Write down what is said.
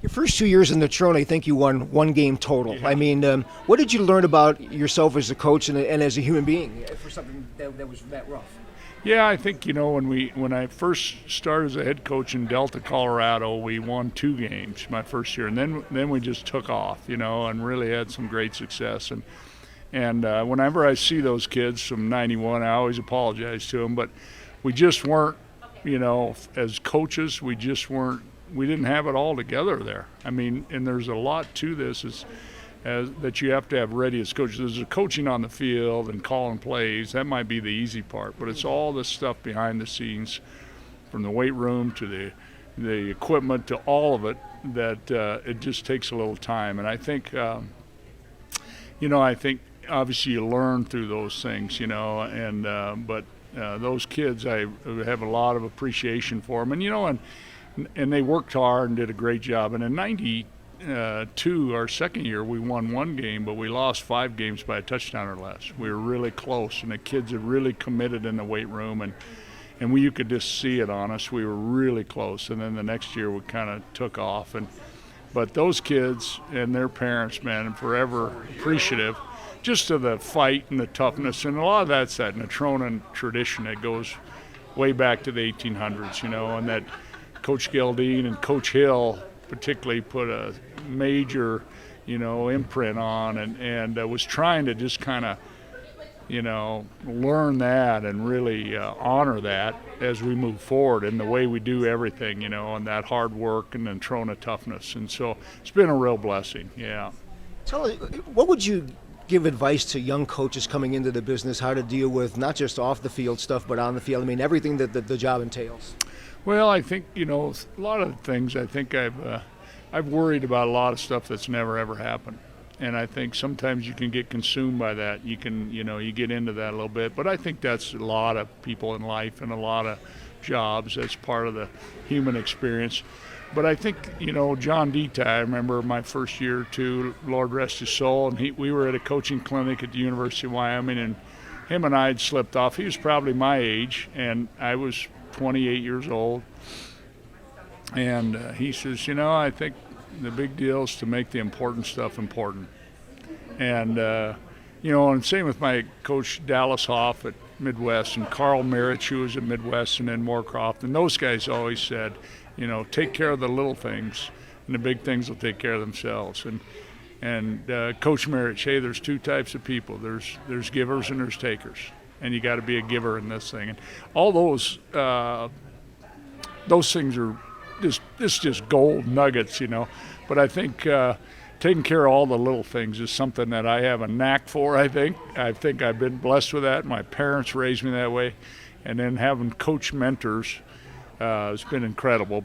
Your first 2 years in the Trone, I think you won one game total. Yeah. I mean, what did you learn about yourself as a coach and as a human being for something that was that rough? Yeah, I think when I first started as a head coach in Delta, Colorado, we won 2 games my first year, and then we just took off, and really had some great success. And whenever I see those kids from '91, I always apologize to them, but we just weren't, as coaches, we just weren't. We didn't have it all together there. I mean, and there's a lot to this that you have to have ready as coaches. There's the coaching on the field and calling plays. That might be the easy part, but it's all the stuff behind the scenes, from the weight room to the equipment to all of it, that it just takes a little time. And I think, I think obviously you learn through those things, but those kids, I have a lot of appreciation for them. And they worked hard and did a great job. And in '92, our second year, we won 1 game, but we lost 5 games by a touchdown or less. We were really close, and the kids had really committed in the weight room, and you could just see it on us. We were really close. And then the next year, we kind of took off. But those kids and their parents, man, I'm forever appreciative just of the fight and the toughness. And a lot of that's that Natronan tradition that goes way back to the 1800s, and that Coach Gildine and Coach Hill particularly put a major, imprint on, and was trying to just kind of, learn that and really honor that as we move forward in the way we do everything, and that hard work and then Trona toughness. And so it's been a real blessing, yeah. Tell us, what would you give advice to young coaches coming into the business, how to deal with not just off the field stuff, but on the field? I mean, everything that the job entails. Well, I think, a lot of things, I think I've worried about a lot of stuff that's never ever happened. And I think sometimes you can get consumed by that. You can, you get into that a little bit. But I think that's a lot of people in life and a lot of jobs. That's part of the human experience. But I think, John Dita, I remember my first year or two, Lord rest his soul, and we were at a coaching clinic at the University of Wyoming, and him and I had slipped off. He was probably my age, and I was 28 years old. And he says, I think the big deal is to make the important stuff important. And, and same with my coach Dallas Hoff at Midwest and Carl Merich, who was at Midwest, and then Moorcroft. And those guys always said, take care of the little things, and the big things will take care of themselves. And Coach Merich, hey, there's 2 types of people. There's givers and there's takers. And you got to be a giver in this thing. And all those things are just gold nuggets, But I think taking care of all the little things is something that I have a knack for, I think. I think I've been blessed with that. My parents raised me that way. And then having coach mentors has been incredible.